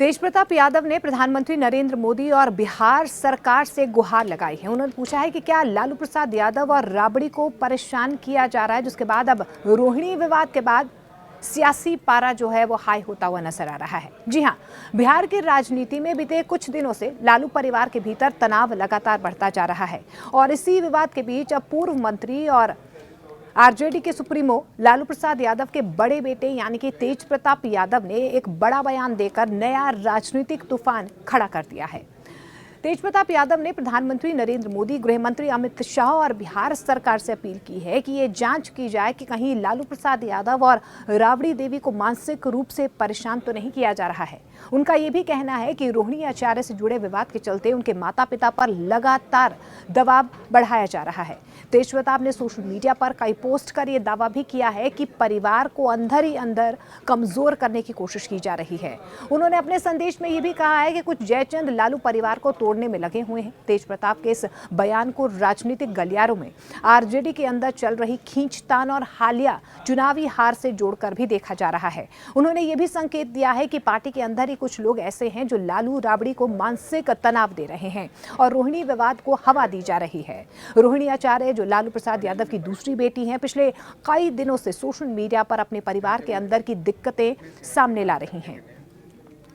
तेज प्रताप यादव ने प्रधानमंत्री नरेंद्र मोदी और बिहार सरकार से गुहार लगाई है। उन्होंने पूछा है कि क्या लालू प्रसाद यादव और राबड़ी को परेशान किया जा रहा है, जिसके बाद अब रोहिणी विवाद के बाद सियासी पारा जो है वो हाई होता हुआ नजर आ रहा है। जी हां, बिहार की राजनीति में बीते कुछ दिनों से लालू परिवार के भीतर तनाव लगातार बढ़ता जा रहा है और इसी विवाद के बीच अब पूर्व मंत्री और आरजेडी के सुप्रीमो लालू प्रसाद यादव के बड़े बेटे यानी कि तेज प्रताप यादव ने एक बड़ा बयान देकर नया राजनीतिक तूफान खड़ा कर दिया है। तेज प्रताप यादव ने प्रधानमंत्री नरेंद्र मोदी, गृह मंत्री अमित शाह और बिहार सरकार से अपील की है कि ये जांच की जाए कि कहीं लालू प्रसाद यादव और राबड़ी देवी को मानसिक रूप से परेशान तो नहीं किया जा रहा है। उनका ये भी कहना है कि रोहिणी आचार्य से जुड़े विवाद के चलते उनके माता पिता पर लगातार दबाव बढ़ाया जा रहा है। तेज प्रताप ने सोशल मीडिया पर कई पोस्ट कर ये दावा भी किया है कि परिवार को अंदर ही अंदर कमजोर करने की कोशिश की जा रही है। उन्होंने अपने संदेश में ये भी कहा है कि कुछ जयचंद लालू परिवार को तोड़ने में लगे हुए हैं। तेज प्रताप के इस बयान को राजनीतिक गलियारों में आरजेडी के अंदर चल रही खींचतान और हालिया चुनावी हार से जोड़कर भी देखा जा रहा है। उन्होंने ये भी संकेत दिया है कि पार्टी के अंदर ही कुछ लोग ऐसे हैं जो लालू राबड़ी को मानसिक तनाव दे रहे हैं और रोहिणी विवाद को हवा दी जा रही है। रोहिणी आचार्य जो लालू प्रसाद यादव की दूसरी बेटी हैं, पिछले कई दिनों से सोशल मीडिया पर अपने परिवार के अंदर की दिक्कतें सामने ला रही हैं।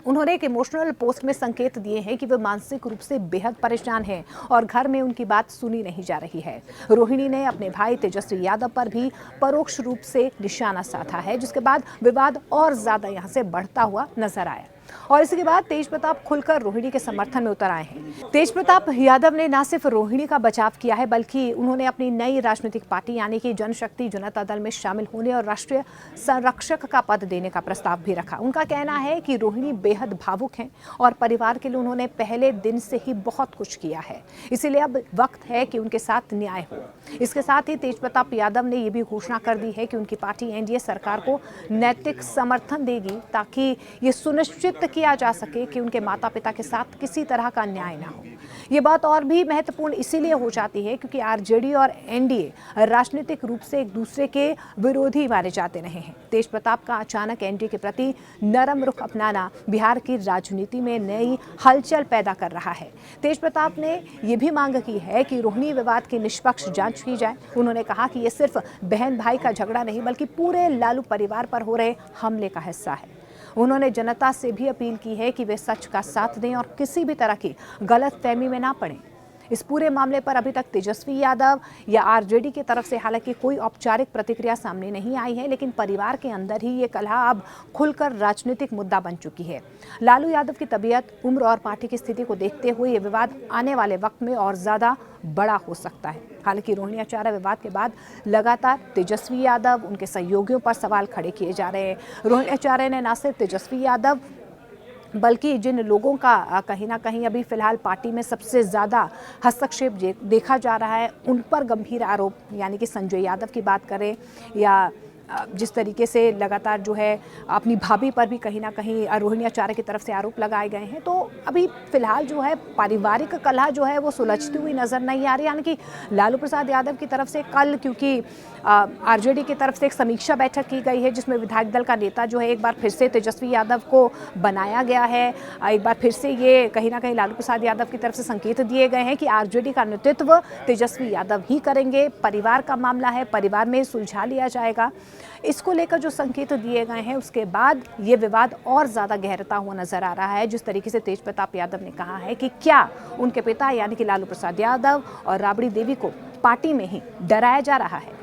उन्होंने एक इमोशनल पोस्ट में संकेत दिए हैं कि वे मानसिक रूप से बेहद परेशान हैं और घर में उनकी बात सुनी नहीं जा रही है। रोहिणी ने अपने भाई तेजस्वी यादव पर भी परोक्ष रूप से निशाना साधा है, जिसके बाद विवाद और ज्यादा यहां से बढ़ता हुआ नजर आया और इसके बाद तेज प्रताप खुलकर रोहिणी के समर्थन में उतर आए हैं। तेज प्रताप यादव ने न सिर्फ रोहिणी का बचाव किया है, बल्कि उन्होंने अपनी नई राजनीतिक पार्टी यानी कि जनशक्ति जनता दल में शामिल होने और राष्ट्रीय संरक्षक का पद देने का प्रस्ताव भी रखा। उनका कहना है कि रोहिणी बेहद भावुक हैं और परिवार के लिए उन्होंने पहले दिन से ही बहुत कुछ किया है, इसीलिए अब वक्त है कि उनके साथ न्याय हो। इसके साथ ही तेज प्रताप यादव ने यह भी घोषणा कर दी है कि उनकी पार्टी एनडीए सरकार को नैतिक समर्थन देगी ताकि ये सुनिश्चित किया जा सके कि उनके माता पिता के साथ किसी तरह का अन्याय ना हो। ये बात और भी महत्वपूर्ण इसीलिए हो जाती है क्योंकि आरजेडी और एनडीए राजनीतिक रूप से एक दूसरे के विरोधी माने जाते रहे हैं। तेज प्रताप का अचानक एनडीए के प्रति नरम रुख अपनाना बिहार की राजनीति में नई हलचल पैदा कर रहा है। तेज प्रताप ने यह भी मांग की है कि रोहिणी विवाद की निष्पक्ष जांच की जाए। उन्होंने कहा कि यह सिर्फ बहन भाई का झगड़ा नहीं बल्कि पूरे लालू परिवार पर हो रहे हमले का हिस्सा है। उन्होंने जनता से भी अपील की है कि वे सच का साथ दें और किसी भी तरह की गलतफहमी में ना पड़ें। इस पूरे मामले पर अभी तक तेजस्वी यादव या आरजेडी की तरफ से हालांकि कोई औपचारिक प्रतिक्रिया सामने नहीं आई है, लेकिन परिवार के अंदर ही ये कलह अब खुलकर राजनीतिक मुद्दा बन चुकी है। लालू यादव की तबीयत, उम्र और पार्टी की स्थिति को देखते हुए ये विवाद आने वाले वक्त में और ज्यादा बड़ा हो सकता है। हालांकि रोहिणी आचार्य विवाद के बाद लगातार तेजस्वी यादव, उनके सहयोगियों पर सवाल खड़े किए जा रहे हैं। रोहिणी आचार्य ने न सिर्फ तेजस्वी यादव बल्कि जिन लोगों का कहीं ना कहीं अभी फिलहाल पार्टी में सबसे ज़्यादा हस्तक्षेप देखा जा रहा है, उन पर गंभीर आरोप यानी कि संजय यादव की बात करें या जिस तरीके से लगातार जो है अपनी भाभी पर भी कहीं ना कहीं रोहिणी आचार्य की तरफ से आरोप लगाए गए हैं। तो अभी फिलहाल जो है पारिवारिक कलह जो है वो सुलझती हुई नजर नहीं आ रही। यानी कि लालू प्रसाद यादव की तरफ से कल क्योंकि आरजेडी की तरफ से एक समीक्षा बैठक की गई है जिसमें विधायक दल का नेता जो है एक बार फिर से तेजस्वी यादव को बनाया गया है। एक बार फिर से ये कहीं ना कहीं लालू प्रसाद यादव की तरफ से संकेत दिए गए हैं कि आरजेडी का नेतृत्व तेजस्वी यादव ही करेंगे। परिवार का मामला है, परिवार में सुलझा लिया जाएगा। इसको लेकर जो संकेत दिए गए हैं उसके बाद ये विवाद और ज्यादा गहरता हुआ नजर आ रहा है। जिस तरीके से तेज प्रताप यादव ने कहा है कि क्या उनके पिता यानी कि लालू प्रसाद यादव और राबड़ी देवी को पार्टी में ही डराया जा रहा है।